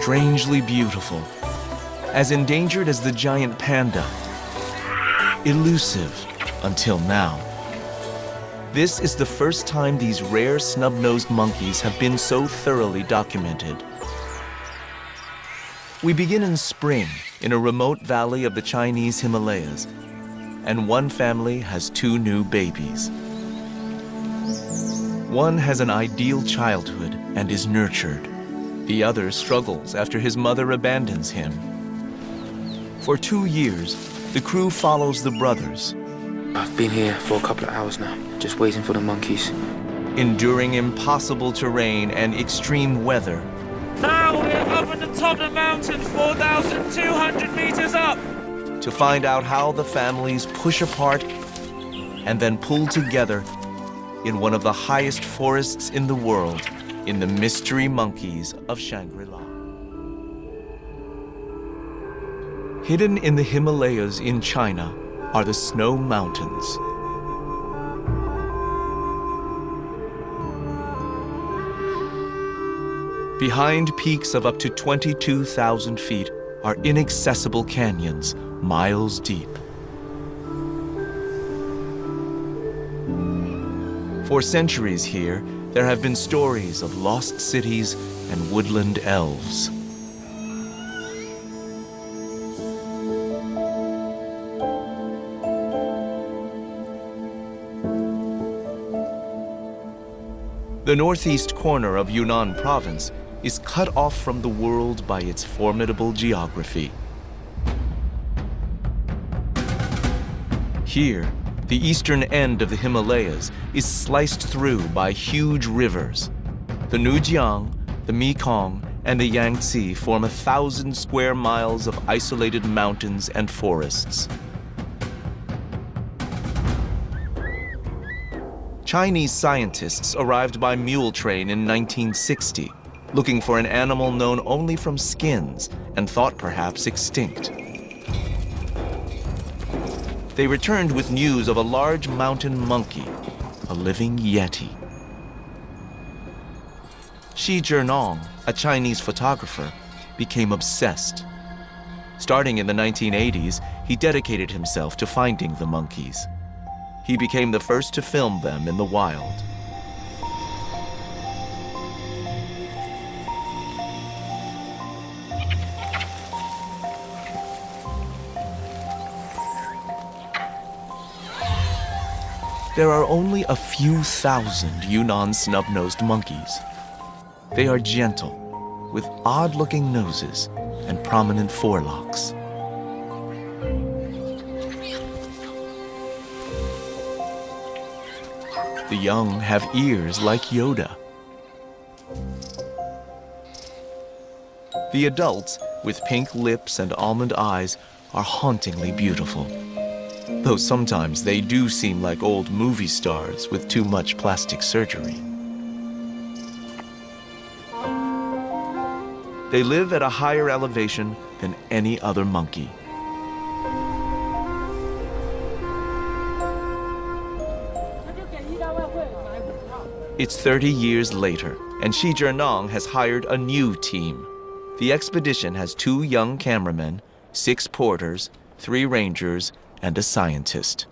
strangely beautiful, as endangered as the giant panda, elusive until now. This is the first time these rare snub-nosed monkeys have been so thoroughly documented. We begin in spring in a remote valley of the Chinese Himalayas, and one family has 2 new babies. One has an ideal childhood and is nurtured. The other struggles after his mother abandons him. For 2 years, the crew follows the brothers. I've been here for a couple of hours now, just waiting for the monkeys. Enduring impossible terrain and extreme weather. Now we're up at the top of the mountain, 4,200 meters up. To find out how the families push apart and then pull together in one of the highest forests in the world, in the mystery monkeys of Shangri-La. Hidden in the Himalayas in China are the Snow Mountains. Behind peaks of up to 22,000 feet are inaccessible canyons, miles deep. For centuries here, there have been stories of lost cities and woodland elves. The northeast corner of Yunnan province is cut off from the world by its formidable geography. Here, the eastern end of the Himalayas is sliced through by huge rivers. The Nujiang, the Mekong, and the Yangtze form 1,000 square miles of isolated mountains and forests. Chinese scientists arrived by mule train in 1960, looking for an animal known only from skins and thought perhaps extinct. They returned with news of a large mountain monkey, a living yeti. Shi Zhenong, a Chinese photographer, became obsessed. Starting in the 1980s, he dedicated himself to finding the monkeys. He became the first to film them in the wild. There are only a few thousand Yunnan snub-nosed monkeys. They are gentle, with odd-looking noses and prominent forelocks. The young have ears like Yoda. The adults, with pink lips and almond eyes, are hauntingly beautiful. Though sometimes they do seem like old movie stars with too much plastic surgery. They live at a higher elevation than any other monkey. It's 30 years later, and Shi Zhenong has hired a new team. The expedition has 2 young cameramen, 6 porters, 3 rangers, and a scientist.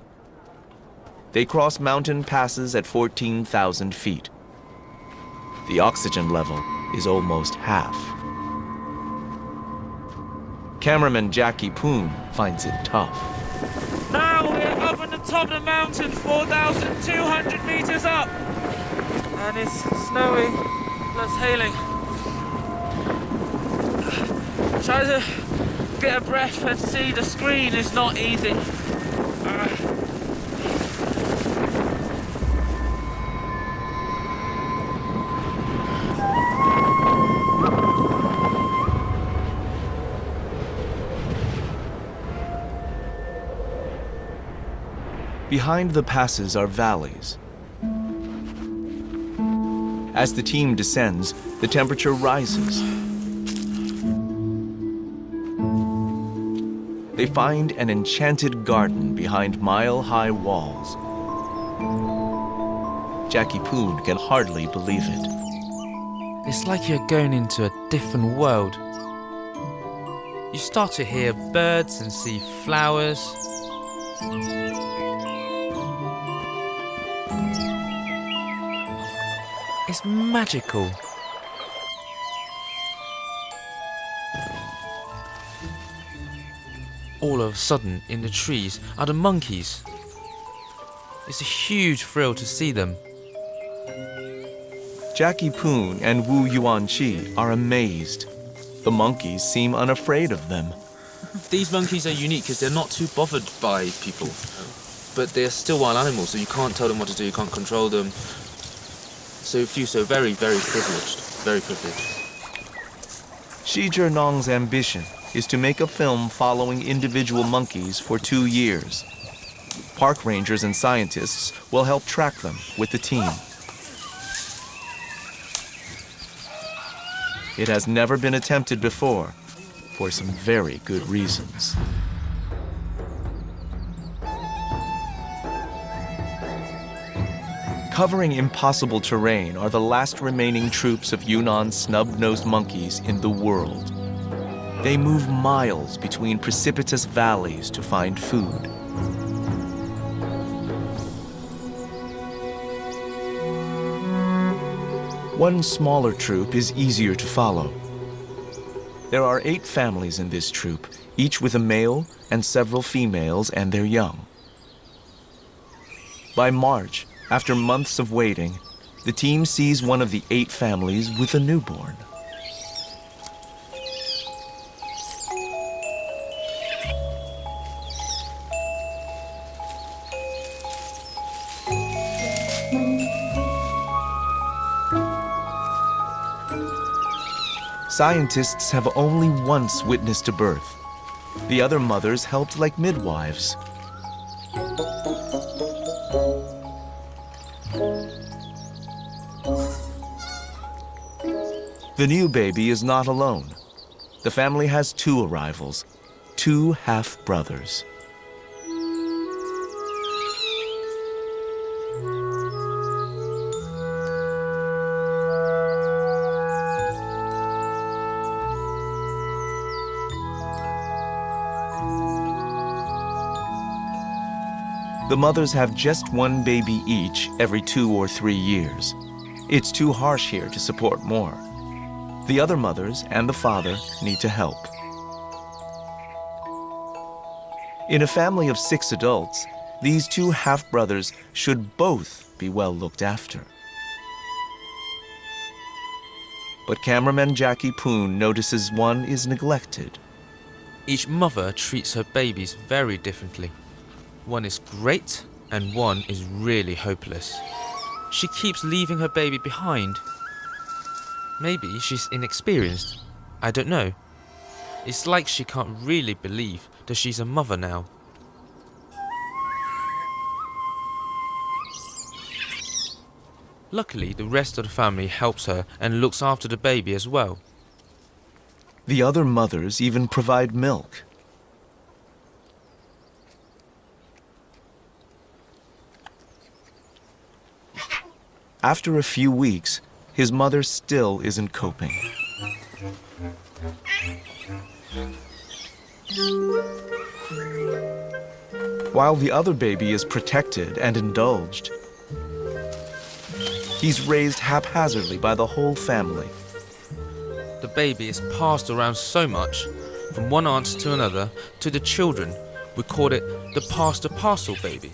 They cross mountain passes at 14,000 feet. The oxygen level is almost half. Cameraman Jackie Poon finds it tough. Now we're up at the top of the mountain, 4,200 meters up. And it's snowy plus hailing. Try to get a breath and see the screen is not easy. Behind the passes are valleys. As the team descends, the temperature rises. They find an enchanted garden behind mile-high walls. Jackie Poon can hardly believe it. It's like you're going into a different world. You start to hear birds and see flowers. It's magical. All of a sudden, in the trees are the monkeys. It's a huge thrill to see them. Jackie Poon and Wu Yuan-chi are amazed. The monkeys seem unafraid of them. These monkeys are unique because they're not too bothered by people. But they're still wild animals, so you can't tell them what to do, you can't control them. So you feel so very, very privileged. Very privileged. Shi Zhenong's ambition is to make a film following individual monkeys for 2 years. Park rangers and scientists will help track them with the team. It has never been attempted before, for some very good reasons. Covering impossible terrain are the last remaining troops of Yunnan's snub-nosed monkeys in the world. They move miles between precipitous valleys to find food. One smaller troop is easier to follow. There are 8 families in this troop, each with a male and several females and their young. By March, after months of waiting, the team sees one of the 8 families with a newborn. Scientists have only once witnessed a birth. The other mothers helped like midwives. The new baby is not alone. The family has 2 arrivals, 2 half-brothers. The mothers have just 1 baby each every 2 or 3 years. It's too harsh here to support more. The other mothers and the father need to help. In a family of 6 adults, these 2 half-brothers should both be well looked after. But cameraman Jackie Poon notices one is neglected. Each mother treats her babies very differently. One is great and one is really hopeless. She keeps leaving her baby behind. Maybe she's inexperienced. I don't know. It's like she can't really believe that she's a mother now. Luckily, the rest of the family helps her and looks after the baby as well. The other mothers even provide milk. After a few weeks, his mother still isn't coping. While the other baby is protected and indulged, he's raised haphazardly by the whole family. The baby is passed around so much, from one aunt to another, to the children. We call it the pass-the-parcel baby.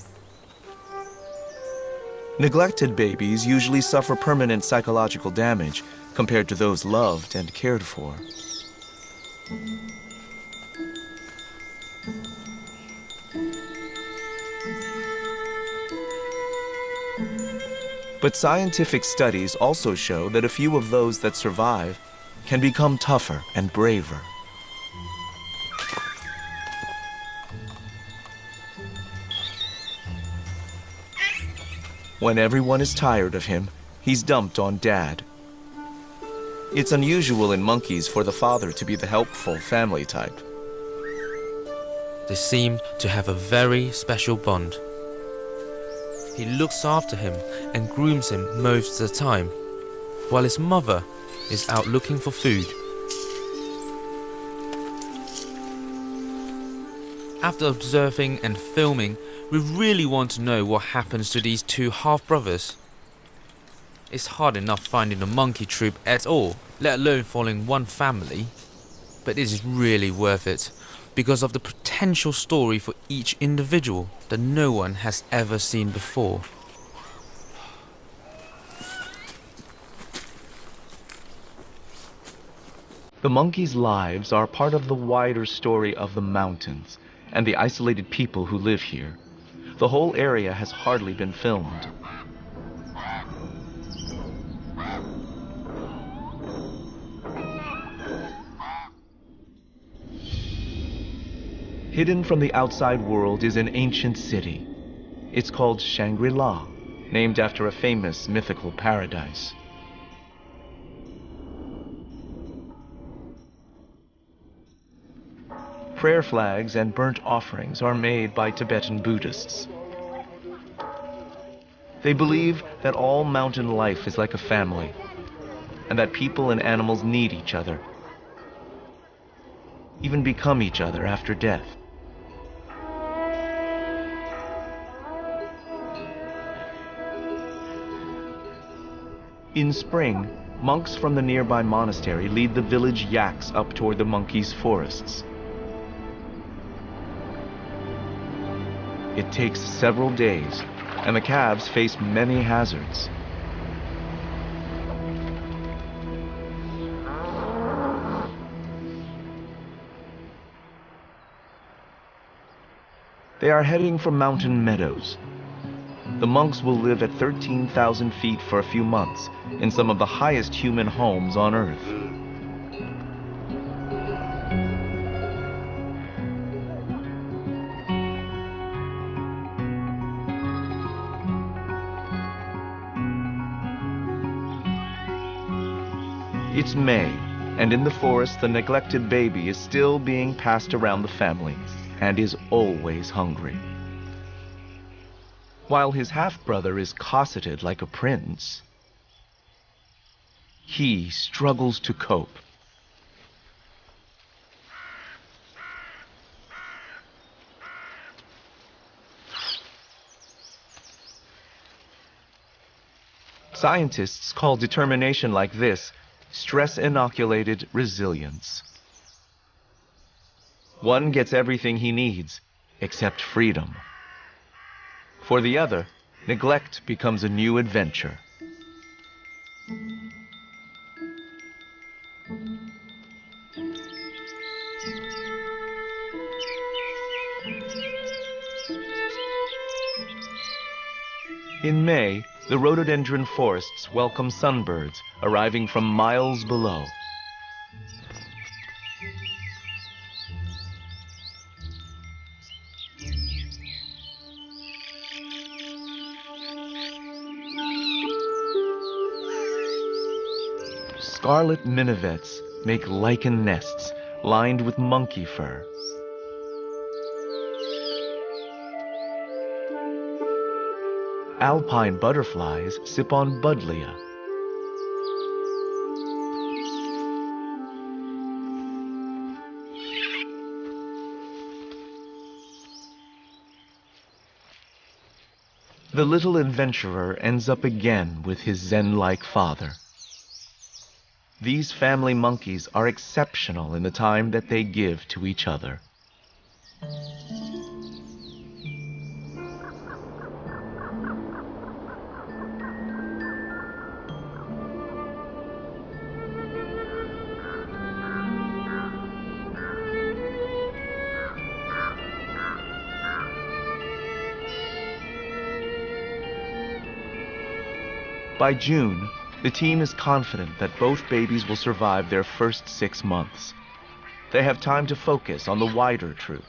Neglected babies usually suffer permanent psychological damage compared to those loved and cared for. But scientific studies also show that a few of those that survive can become tougher and braver. When everyone is tired of him, he's dumped on Dad. It's unusual in monkeys for the father to be the helpful family type. They seem to have a very special bond. He looks after him and grooms him most of the time, while his mother is out looking for food. After observing and filming, we really want to know what happens to these two half-brothers. It's hard enough finding a monkey troop at all, let alone following one family. But it is really worth it, because of the potential story for each individual that no one has ever seen before. The monkeys' lives are part of the wider story of the mountains and the isolated people who live here. The whole area has hardly been filmed. Hidden from the outside world is an ancient city. It's called Shangri-La, named after a famous mythical paradise. Prayer flags and burnt offerings are made by Tibetan Buddhists. They believe that all mountain life is like a family, and that people and animals need each other, even become each other after death. In spring, monks from the nearby monastery lead the village yaks up toward the monkeys' forests. It takes several days, and the calves face many hazards. They are heading for mountain meadows. The monks will live at 13,000 feet for a few months in some of the highest human homes on Earth. It's May, and in the forest the neglected baby is still being passed around the family and is always hungry. While his half-brother is cosseted like a prince, he struggles to cope. Scientists call determination like this stress-inoculated resilience. One gets everything he needs, except freedom. For the other, neglect becomes a new adventure. In May, the rhododendron forests welcome sunbirds arriving from miles below. Scarlet minivets make lichen nests lined with monkey fur. Alpine butterflies sip on buddleia. The little adventurer ends up again with his Zen-like father. These family monkeys are exceptional in the time that they give to each other. By June, the team is confident that both babies will survive their first 6 months. They have time to focus on the wider troop.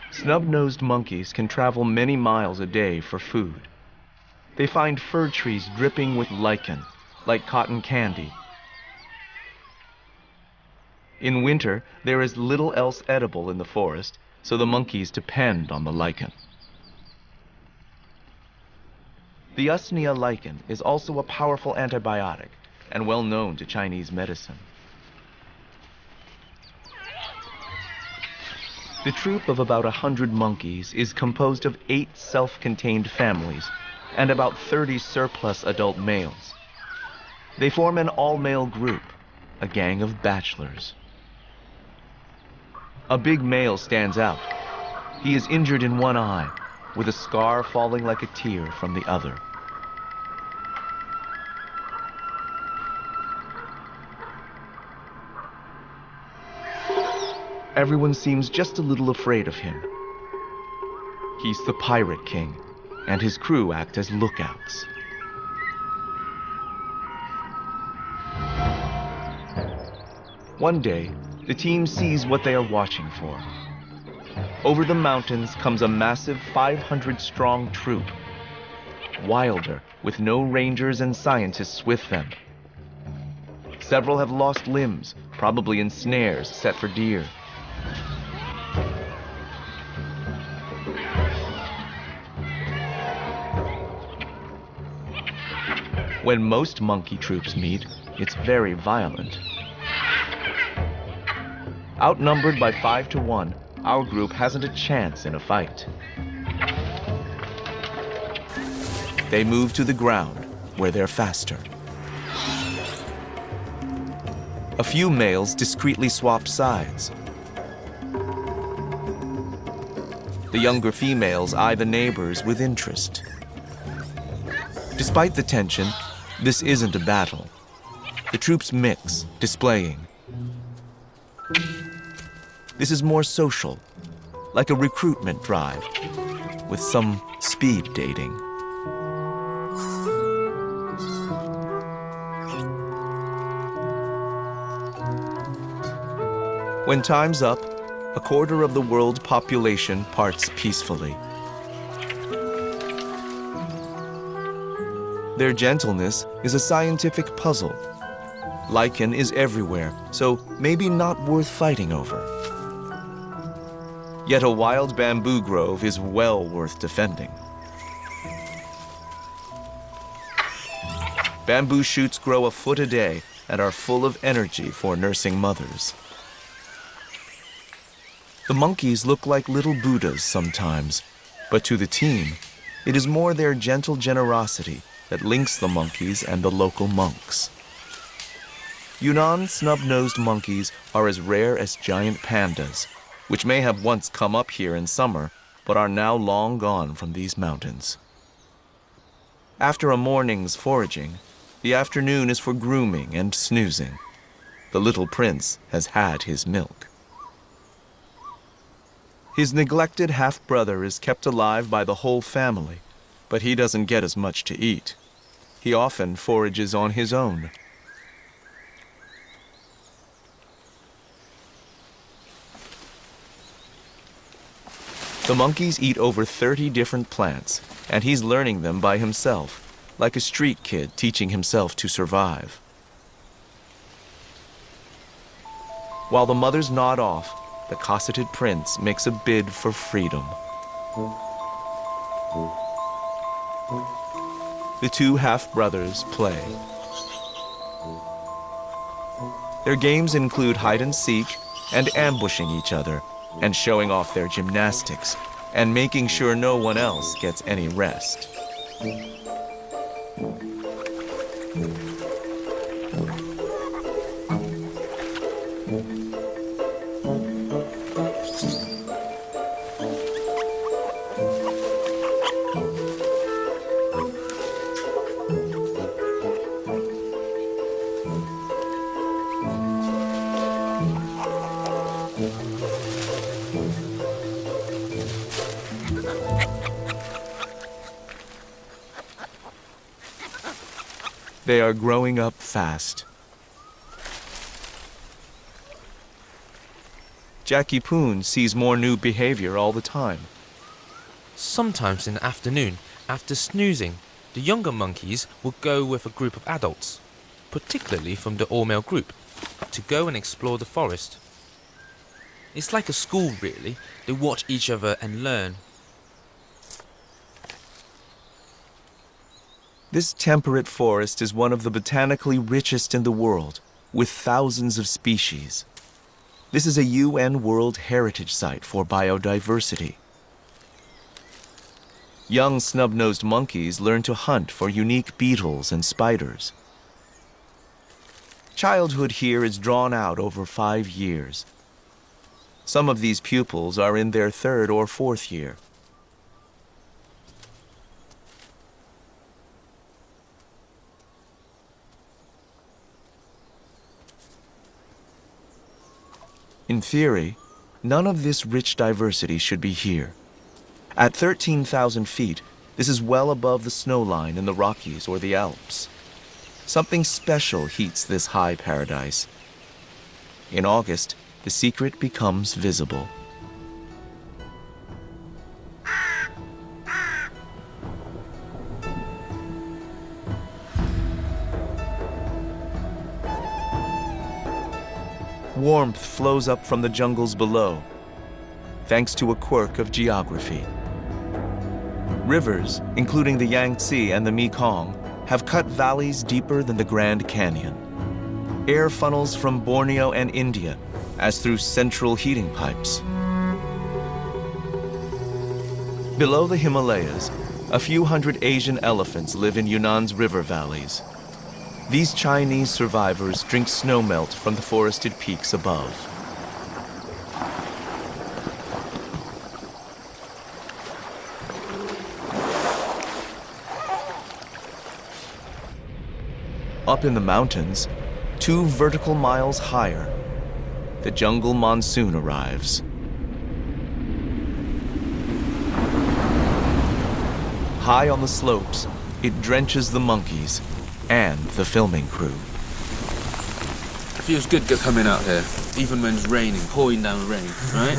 Snub-nosed monkeys can travel many miles a day for food. They find fir trees dripping with lichen, like cotton candy. In winter, there is little else edible in the forest, so the monkeys depend on the lichen. The usnea lichen is also a powerful antibiotic and well known to Chinese medicine. The troop of about 100 monkeys is composed of 8 self-contained families and about 30 surplus adult males. They form an all-male group, a gang of bachelors. A big male stands out. He is injured in one eye, with a scar falling like a tear from the other. Everyone seems just a little afraid of him. He's the Pirate King, and his crew act as lookouts. One day, the team sees what they are watching for. Over the mountains comes a massive 500-strong troop. Wilder, with no rangers and scientists with them. Several have lost limbs, probably in snares set for deer. When most monkey troops meet, it's very violent. Outnumbered by 5 to 1, our group hasn't a chance in a fight. They move to the ground, where they're faster. A few males discreetly swap sides. The younger females eye the neighbors with interest. Despite the tension, this isn't a battle. The troops mix, displaying. This is more social, like a recruitment drive, with some speed dating. When time's up, a quarter of the world population parts peacefully. Their gentleness is a scientific puzzle. Lichen is everywhere, so maybe not worth fighting over. Yet a wild bamboo grove is well worth defending. Bamboo shoots grow a foot a day and are full of energy for nursing mothers. The monkeys look like little Buddhas sometimes, but to the team, it is more their gentle generosity that links the monkeys and the local monks. Yunnan snub-nosed monkeys are as rare as giant pandas, which may have once come up here in summer, but are now long gone from these mountains. After a morning's foraging, the afternoon is for grooming and snoozing. The little prince has had his milk. His neglected half-brother is kept alive by the whole family, but he doesn't get as much to eat. He often forages on his own. The monkeys eat over 30 different plants, and he's learning them by himself, like a street kid teaching himself to survive. While the mothers nod off, the cosseted prince makes a bid for freedom. The two half-brothers play. Their games include hide-and-seek and ambushing each other, and showing off their gymnastics, and making sure no one else gets any rest. They are growing up fast. Jackie Poon sees more new behavior all the time. Sometimes in the afternoon, after snoozing, the younger monkeys will go with a group of adults, particularly from the all-male group, to go and explore the forest. It's like a school, really. They watch each other and learn. This temperate forest is one of the botanically richest in the world, with thousands of species. This is a UN World Heritage Site for biodiversity. Young snub-nosed monkeys learn to hunt for unique beetles and spiders. Childhood here is drawn out over 5 years. Some of these pupils are in their 3rd or 4th year. In theory, none of this rich diversity should be here. At 13,000 feet, this is well above the snow line in the Rockies or the Alps. Something special heats this high paradise. In August, the secret becomes visible. Warmth flows up from the jungles below, thanks to a quirk of geography. Rivers, including the Yangtze and the Mekong, have cut valleys deeper than the Grand Canyon. Air funnels from Borneo and India, as through central heating pipes. Below the Himalayas, a few hundred Asian elephants live in Yunnan's river valleys. These Chinese survivors drink snowmelt from the forested peaks above. Up in the mountains, 2 vertical miles higher, the jungle monsoon arrives. High on the slopes, it drenches the monkeys and the filming crew. It feels good coming out here, even when it's raining, pouring down rain, right?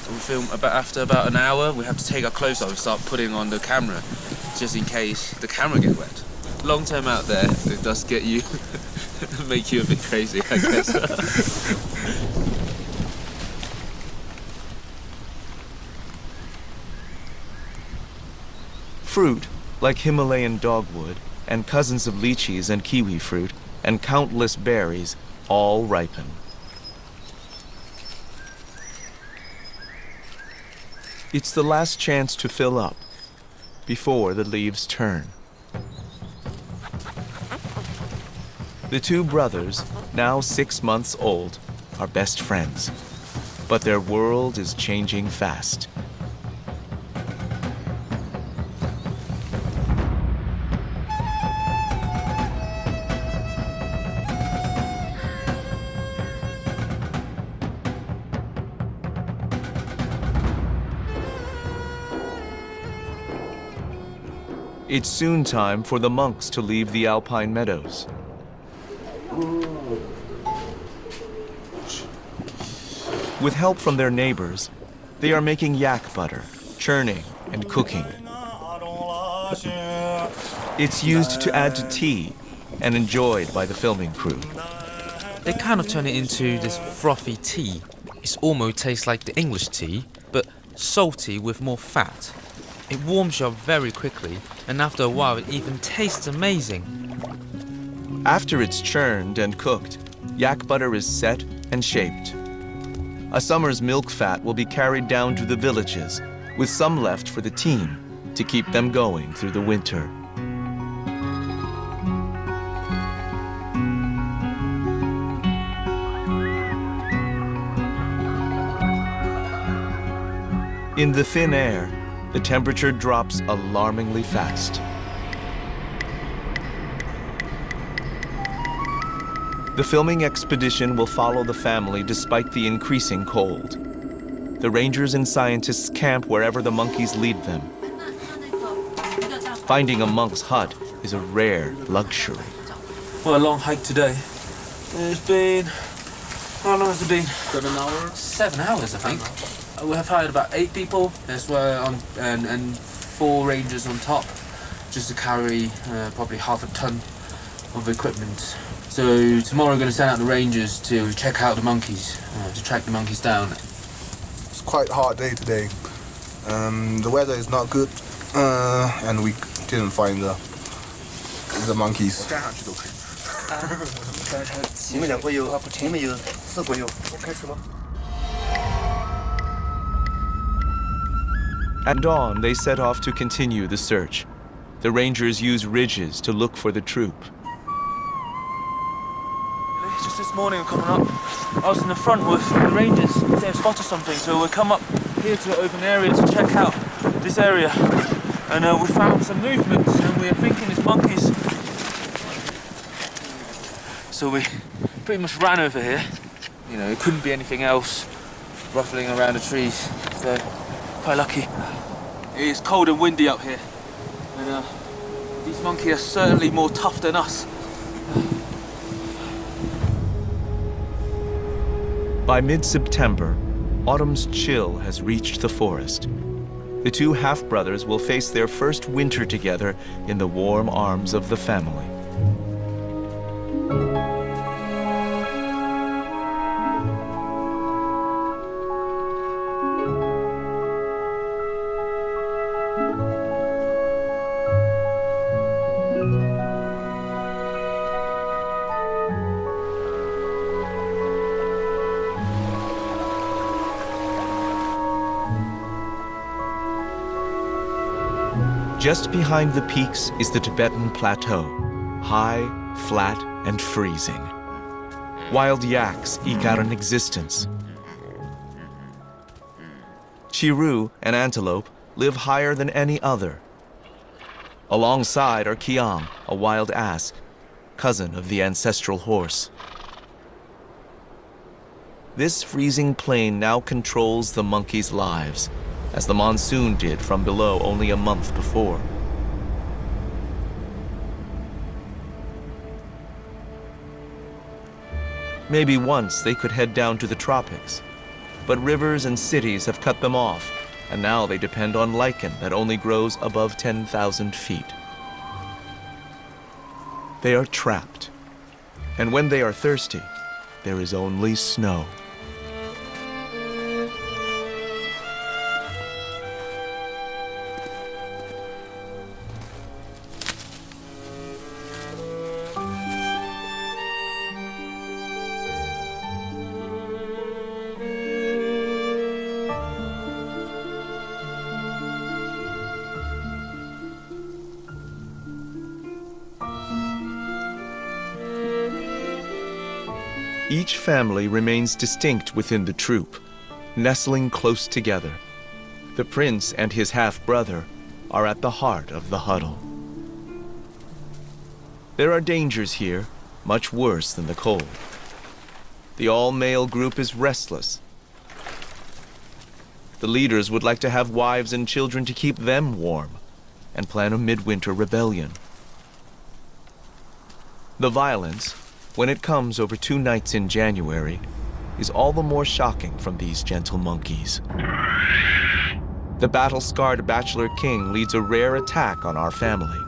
We film after about an hour, we have to take our clothes off and start putting on the camera, just in case the camera gets wet. Long term out there, it does get you, make you a bit crazy, I guess. Fruit, like Himalayan dogwood, and cousins of lychees and kiwi fruit, and countless berries, all ripen. It's the last chance to fill up, before the leaves turn. The 2 brothers, now 6 months old, are best friends, but their world is changing fast. It's soon time for the monks to leave the alpine meadows. With help from their neighbors, they are making yak butter, churning and cooking. It's used to add to tea and enjoyed by the filming crew. They kind of turn it into this frothy tea. It almost tastes like the English tea, but salty with more fat. It warms you up very quickly, and after a while it even tastes amazing. After it's churned and cooked, yak butter is set and shaped. A summer's milk fat will be carried down to the villages, with some left for the team to keep them going through the winter. In the thin air, the temperature drops alarmingly fast. The filming expedition will follow the family despite the increasing cold. The rangers and scientists camp wherever the monkeys lead them. Finding a monk's hut is a rare luxury. What a long hike today. It's been... how long has it been? 7 hours. 7 hours, I think. We have hired about 8 people, as well, and 4 rangers on top, just to carry probably half a ton of equipment. So tomorrow we're going to send out the rangers to check out the monkeys, to track the monkeys down. It's quite a hard day today. The weather is not good, and we didn't find the monkeys. At dawn, they set off to continue the search. The rangers use ridges to look for the troop. Just this morning, coming up, I was in the front with the rangers. They spotted something, so we come up here to the open area to check out this area. And we found some movements, and we are thinking it's monkeys. So we pretty much ran over here. You know, it couldn't be anything else ruffling around the trees. So, quite lucky. It is cold and windy up here. And these monkeys are certainly more tough than us. By mid-September, autumn's chill has reached the forest. The two half-brothers will face their first winter together in the warm arms of the family. Just behind the peaks is the Tibetan Plateau, high, flat, and freezing. Wild yaks eke out an existence. Chiru, an antelope, live higher than any other. Alongside are Kiang, a wild ass, cousin of the ancestral horse. This freezing plain now controls the monkeys' lives, as the monsoon did from below only a month before. Maybe once they could head down to the tropics, but rivers and cities have cut them off, and now they depend on lichen that only grows above 10,000 feet. They are trapped, and when they are thirsty, there is only snow. Each family remains distinct within the troop, nestling close together. The prince and his half-brother are at the heart of the huddle. There are dangers here, much worse than the cold. The all-male group is restless. The leaders would like to have wives and children to keep them warm and plan a midwinter rebellion. The violence, when it comes over 2 nights in January, is all the more shocking from these gentle monkeys. The battle-scarred bachelor king leads a rare attack on our family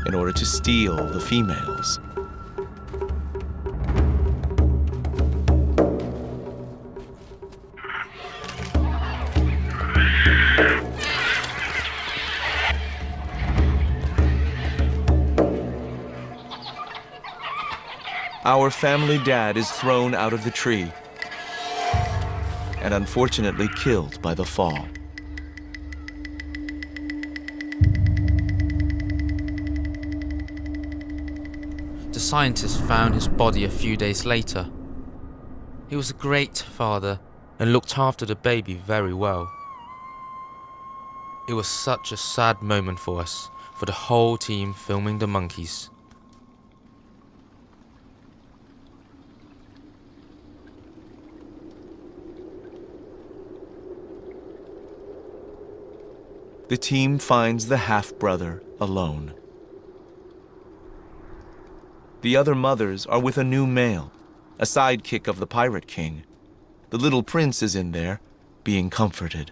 in order to steal the females. Our family dad is thrown out of the tree and unfortunately killed by the fall. The scientists found his body a few days later. He was a great father and looked after the baby very well. It was such a sad moment for us, for the whole team filming the monkeys. The team finds the half-brother alone. The other mothers are with a new male, a sidekick of the pirate king. The little prince is in there, being comforted.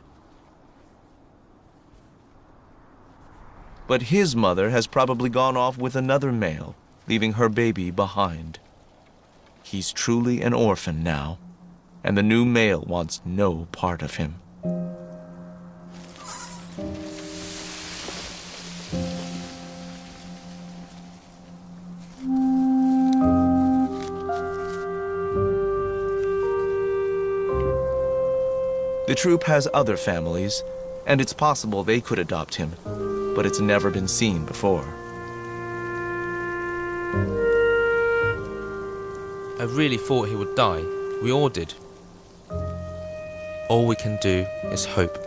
But his mother has probably gone off with another male, leaving her baby behind. He's truly an orphan now, and the new male wants no part of him. The troop has other families, and it's possible they could adopt him, but it's never been seen before. I really thought he would die. We all did. All we can do is hope.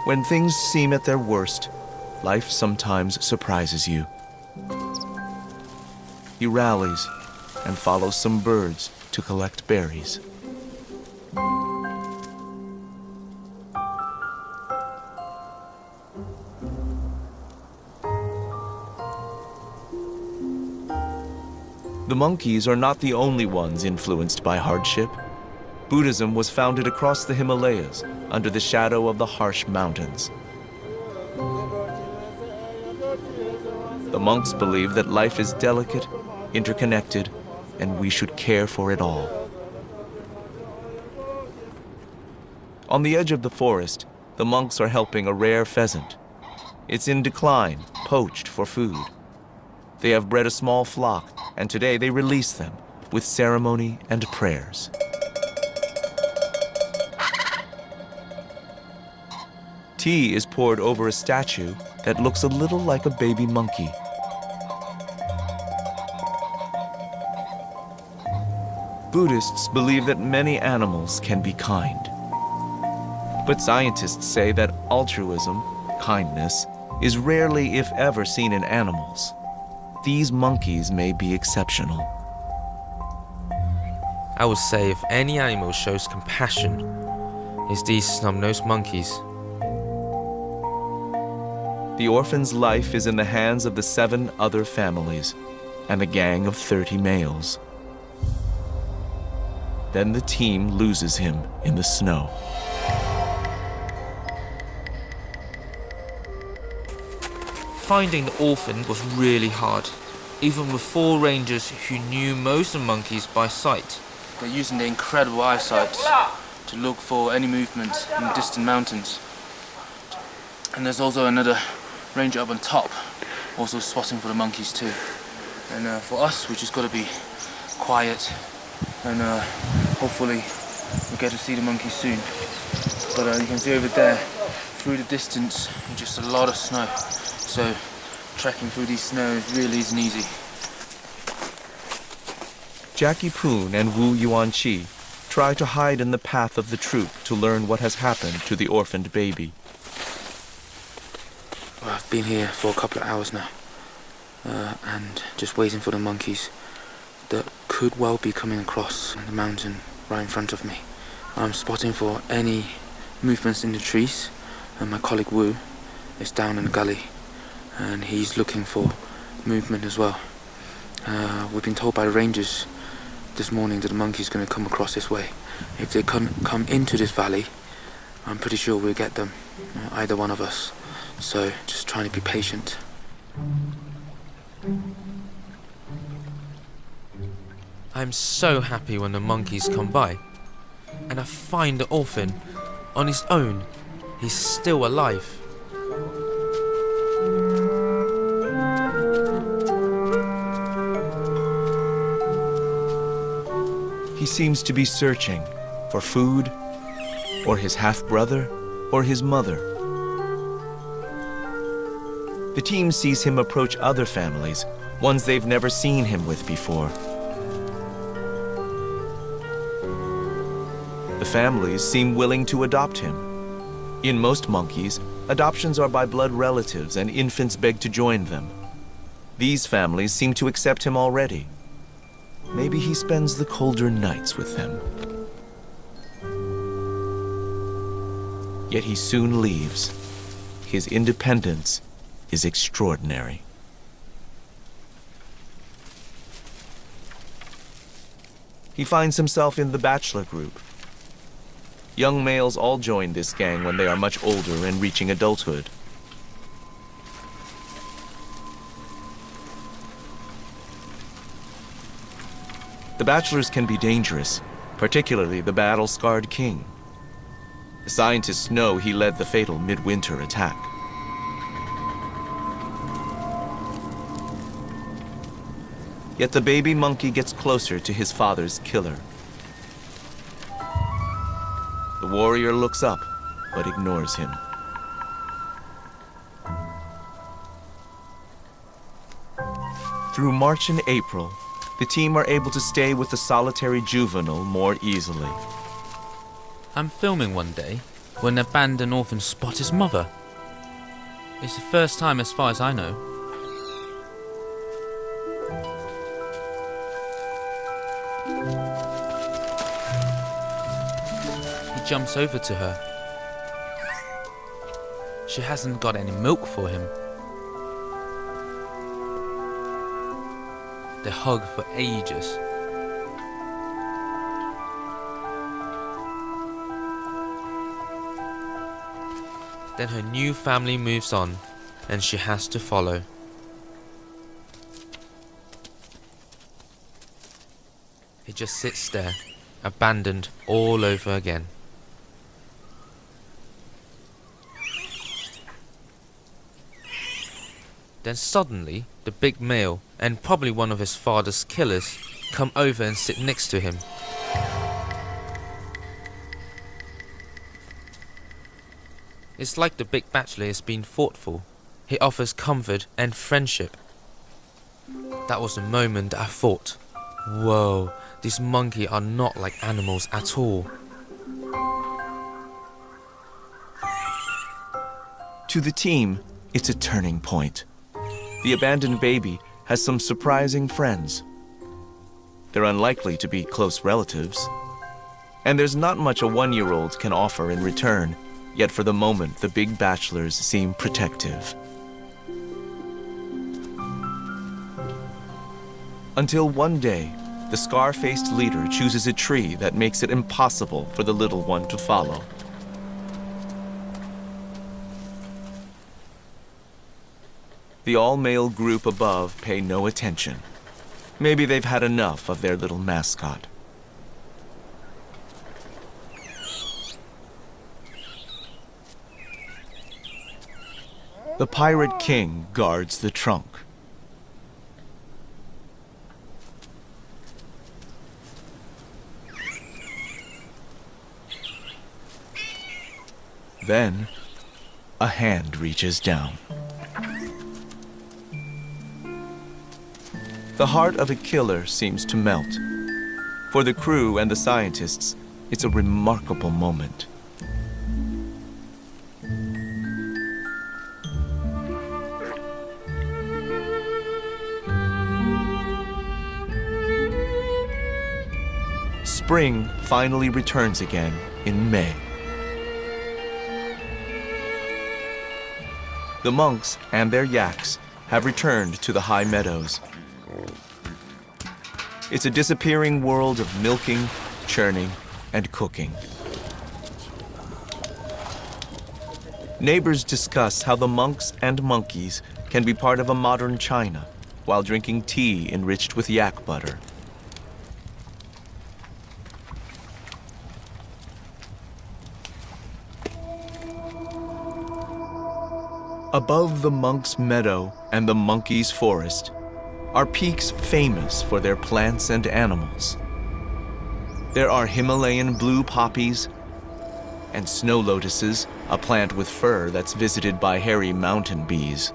When things seem at their worst, life sometimes surprises you. He rallies and follows some birds to collect berries. The monkeys are not the only ones influenced by hardship. Buddhism was founded across the Himalayas under the shadow of the harsh mountains. The monks believe that life is delicate, interconnected, and we should care for it all. On the edge of the forest, the monks are helping a rare pheasant. It's in decline, poached for food. They have bred a small flock, and today they release them with ceremony and prayers. Tea is poured over a statue that looks a little like a baby monkey. Buddhists believe that many animals can be kind. But scientists say that altruism, kindness, is rarely, if ever, seen in animals. These monkeys may be exceptional. I would say if any animal shows compassion, it's these snub-nosed monkeys. The orphan's life is in the hands of the 7 other families and a gang of 30 males. Then the team loses him in the snow. Finding the orphan was really hard, even with 4 rangers who knew most of the monkeys by sight. They're using their incredible eyesight to look for any movement in the distant mountains. And there's also another ranger up on top, also spotting for the monkeys too. And for us, we just got to be quiet and hopefully we'll get to see the monkeys soon. But you can see over there, through the distance, just a lot of snow. So trekking through these snows really isn't easy. Jackie Poon and Wu Yuan-chi try to hide in the path of the troop to learn what has happened to the orphaned baby. Well, I've been here for a couple of hours now, and just waiting for the monkeys that could well be coming across the mountain right in front of me. I'm spotting for any movements in the trees, and my colleague Wu is down in the gully, and he's looking for movement as well. We've been told by the rangers this morning that the monkey's going to come across this way. If they come into this valley, I'm pretty sure we'll get them, either one of us. So just trying to be patient. I'm so happy when the monkeys come by, and I find the orphan on his own. He's still alive. He seems to be searching for food, or his half-brother, or his mother. The team sees him approach other families, ones they've never seen him with before. The families seem willing to adopt him. In most monkeys, adoptions are by blood relatives and infants beg to join them. These families seem to accept him already. Maybe he spends the colder nights with them. Yet he soon leaves. His independence is extraordinary. He finds himself in the bachelor group. Young males all join this gang when they are much older and reaching adulthood. The bachelors can be dangerous, particularly the battle-scarred king. The scientists know he led the fatal midwinter attack. Yet the baby monkey gets closer to his father's killer. The warrior looks up, but ignores him. Through March and April, the team are able to stay with the solitary juvenile more easily. I'm filming one day when an abandoned orphan spots his mother. It's the first time as far as I know. He jumps over to her. She hasn't got any milk for him. They hug for ages. Then her new family moves on, and she has to follow. He just sits there, abandoned all over again. Then suddenly, the big male, and probably one of his father's killers, come over and sit next to him. It's like the big bachelor is being thoughtful. He offers comfort and friendship. That was the moment I thought, whoa, these monkeys are not like animals at all. To the team, it's a turning point. The abandoned baby has some surprising friends. They're unlikely to be close relatives. And there's not much a one-year-old can offer in return, yet for the moment the big bachelors seem protective. Until one day, the scar-faced leader chooses a tree that makes it impossible for the little one to follow. The all-male group above pay no attention. Maybe they've had enough of their little mascot. The pirate king guards the trunk. Then, a hand reaches down. The heart of a killer seems to melt. For the crew and the scientists, it's a remarkable moment. Spring finally returns again in May. The monks and their yaks have returned to the high meadows. It's a disappearing world of milking, churning, and cooking. Neighbors discuss how the monks and monkeys can be part of a modern China while drinking tea enriched with yak butter. Above the monk's meadow and the monkey's forest are peaks famous for their plants and animals. There are Himalayan blue poppies and snow lotuses, a plant with fur that's visited by hairy mountain bees.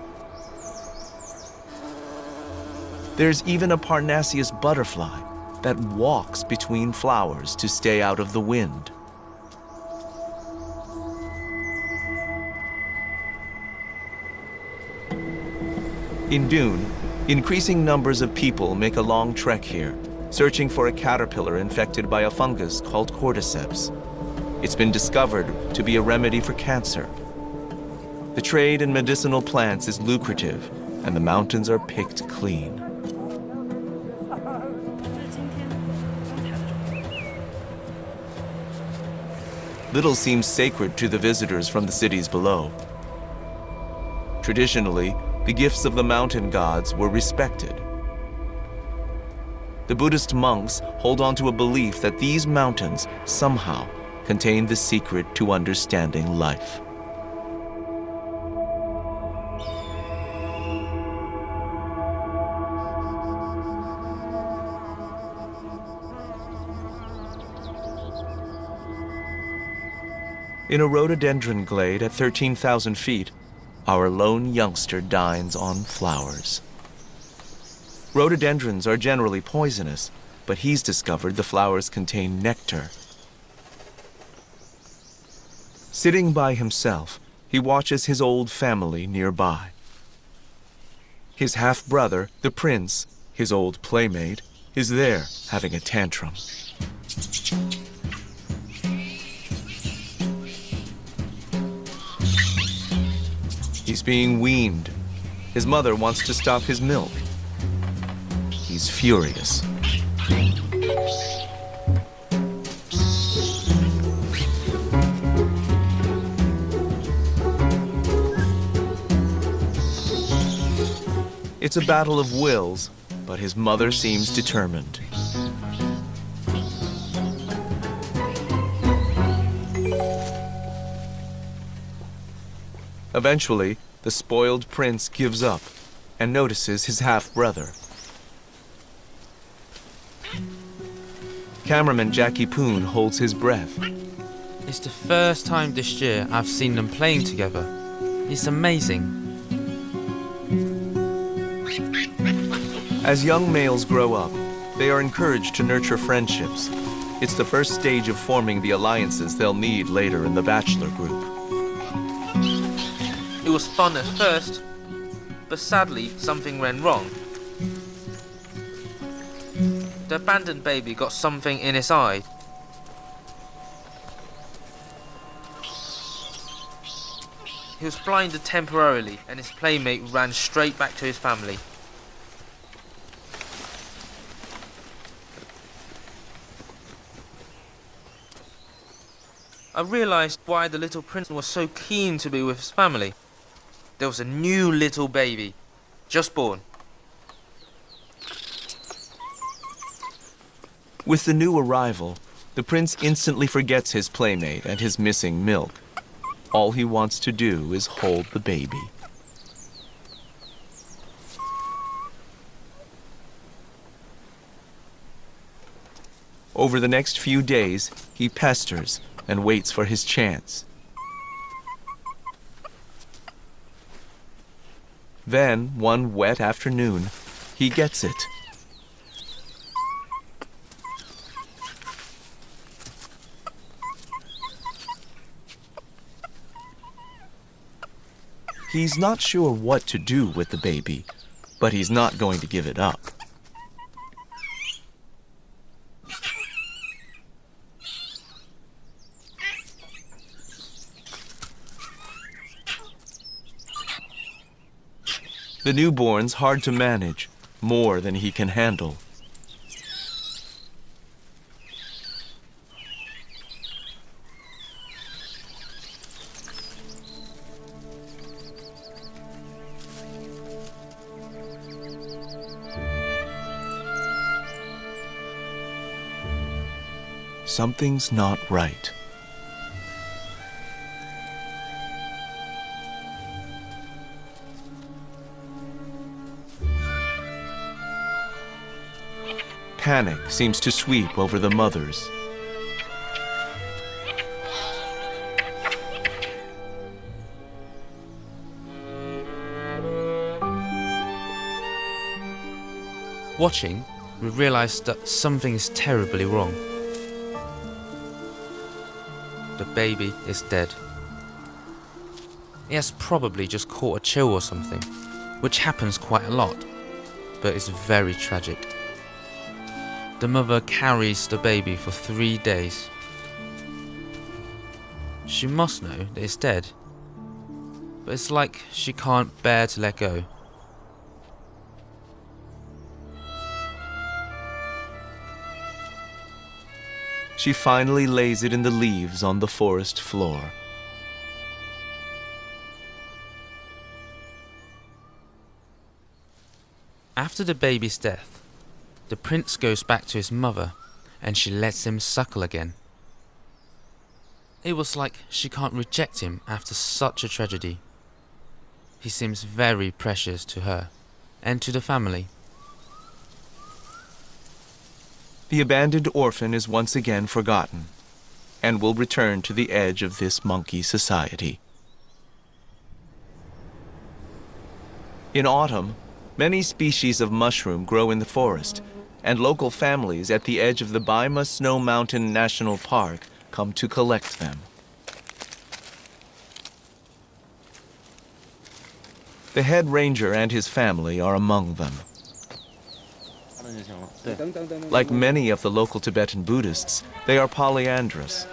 There's even a Parnassius butterfly that walks between flowers to stay out of the wind. In Dune, increasing numbers of people make a long trek here, searching for a caterpillar infected by a fungus called cordyceps. It's been discovered to be a remedy for cancer. The trade in medicinal plants is lucrative, and the mountains are picked clean. Little seems sacred to the visitors from the cities below. Traditionally, the gifts of the mountain gods were respected. The Buddhist monks hold on to a belief that these mountains somehow contain the secret to understanding life. In a rhododendron glade at 13,000 feet, our lone youngster dines on flowers. Rhododendrons are generally poisonous, but he's discovered the flowers contain nectar. Sitting by himself, he watches his old family nearby. His half-brother, the prince, his old playmate, is there having a tantrum. He's being weaned. His mother wants to stop his milk. He's furious. It's a battle of wills, but his mother seems determined. Eventually, the spoiled prince gives up and notices his half-brother. Cameraman Jackie Poon holds his breath. It's the first time this year I've seen them playing together. It's amazing. As young males grow up, they are encouraged to nurture friendships. It's the first stage of forming the alliances they'll need later in the bachelor group. It was fun at first, but sadly something went wrong. The abandoned baby got something in his eye. He was blinded temporarily, and his playmate ran straight back to his family. I realised why the little prince was so keen to be with his family. There was a new little baby, just born. With the new arrival, the prince instantly forgets his playmate and his missing milk. All he wants to do is hold the baby. Over the next few days, he pesters and waits for his chance. Then, one wet afternoon, he gets it. He's not sure what to do with the baby, but he's not going to give it up. The newborn's hard to manage, more than he can handle. Something's not right. Panic seems to sweep over the mothers. Watching, we realised that something is terribly wrong. The baby is dead. He has probably just caught a chill or something, which happens quite a lot, but it's very tragic. The mother carries the baby for 3 days. She must know that it's dead, but it's like she can't bear to let go. She finally lays it in the leaves on the forest floor. After the baby's death, the prince goes back to his mother and she lets him suckle again. It was like she can't reject him after such a tragedy. He seems very precious to her and to the family. The abandoned orphan is once again forgotten, and will return to the edge of this monkey society. In autumn, many species of mushroom grow in the forest, and local families at the edge of the Baima Snow Mountain National Park come to collect them. The head ranger and his family are among them. Like many of the local Tibetan Buddhists, they are polyandrous.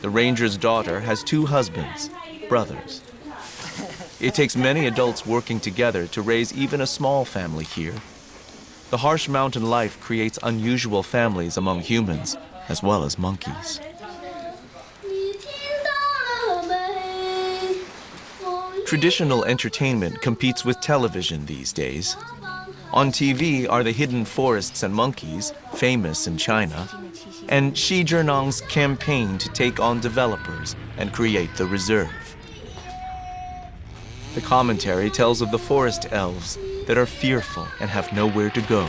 The ranger's daughter has 2 husbands, brothers. It takes many adults working together to raise even a small family here. The harsh mountain life creates unusual families among humans as well as monkeys. Traditional entertainment competes with television these days. On TV are the hidden forests and monkeys, famous in China, and Xi Jinping's campaign to take on developers and create the reserve. The commentary tells of the forest elves that are fearful and have nowhere to go.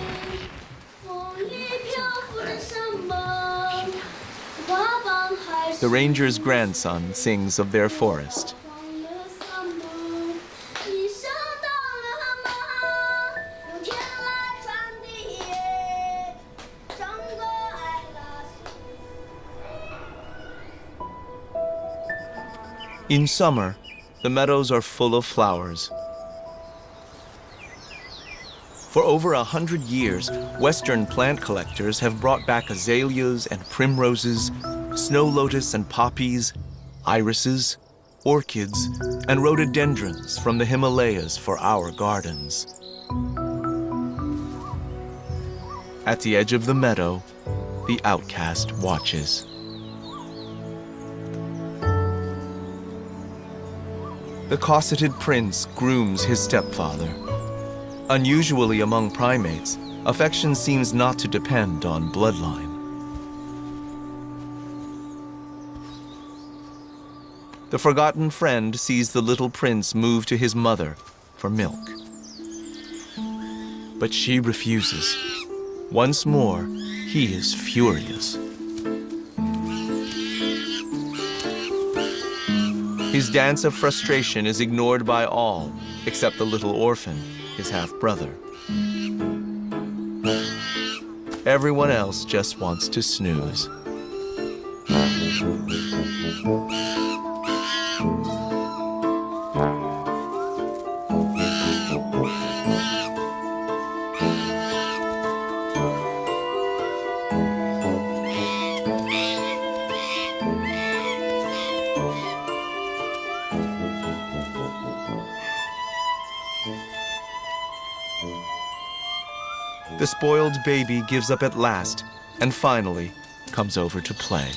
The ranger's grandson sings of their forest. In summer, the meadows are full of flowers. For over 100 years, Western plant collectors have brought back azaleas and primroses, snow lotus and poppies, irises, orchids, and rhododendrons from the Himalayas for our gardens. At the edge of the meadow, the outcast watches. The cosseted prince grooms his stepfather. Unusually among primates, affection seems not to depend on bloodline. The forgotten friend sees the little prince move to his mother for milk. But she refuses. Once more, he is furious. His dance of frustration is ignored by all, except the little orphan, his half-brother. Everyone else just wants to snooze. The spoiled baby gives up at last and finally comes over to play.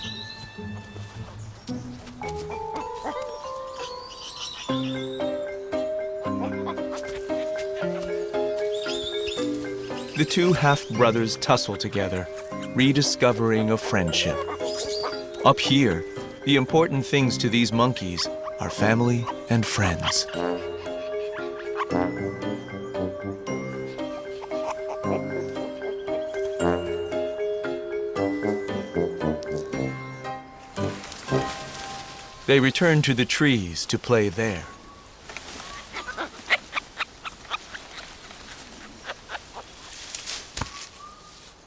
The 2 half-brothers tussle together, rediscovering a friendship. Up here, the important things to these monkeys are family and friends. They return to the trees to play there.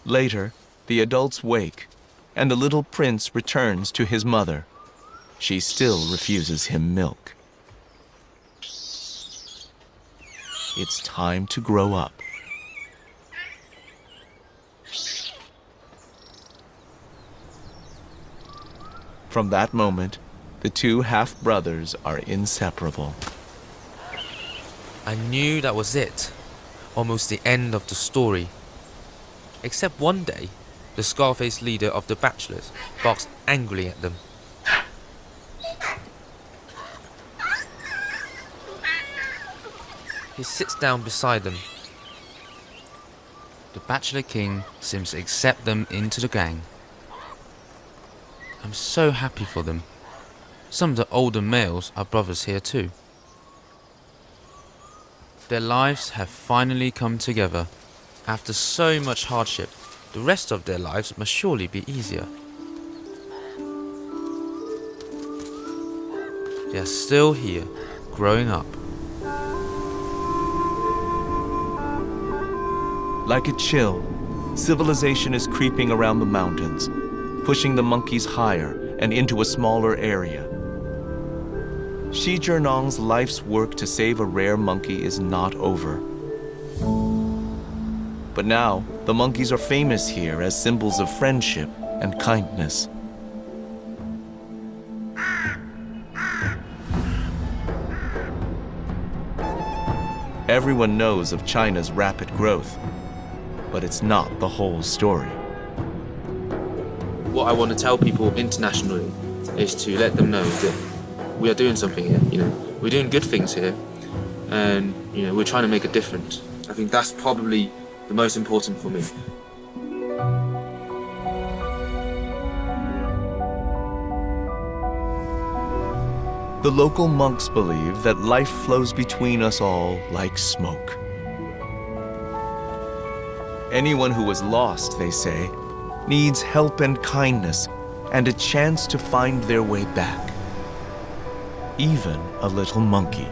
Later, the adults wake, and the little prince returns to his mother. She still refuses him milk. It's time to grow up. From that moment, the 2 half-brothers are inseparable. I knew that was it, almost the end of the story. Except one day, the scar-faced leader of the Bachelors barks angrily at them. He sits down beside them. The Bachelor King seems to accept them into the gang. I'm so happy for them. Some of the older males are brothers here too. Their lives have finally come together. After so much hardship, the rest of their lives must surely be easier. They are still here, growing up. Like a chill, civilization is creeping around the mountains, pushing the monkeys higher and into a smaller area. Shi Zhenong's life's work to save a rare monkey is not over. But now, the monkeys are famous here as symbols of friendship and kindness. Everyone knows of China's rapid growth, but it's not the whole story. What I want to tell people internationally is to let them know that we are doing something here. You know, we're doing good things here, and you know, we're trying to make a difference. I think that's probably the most important for me. The local monks believe that life flows between us all like smoke. Anyone who is lost, they say, needs help and kindness and a chance to find their way back. Even a little monkey.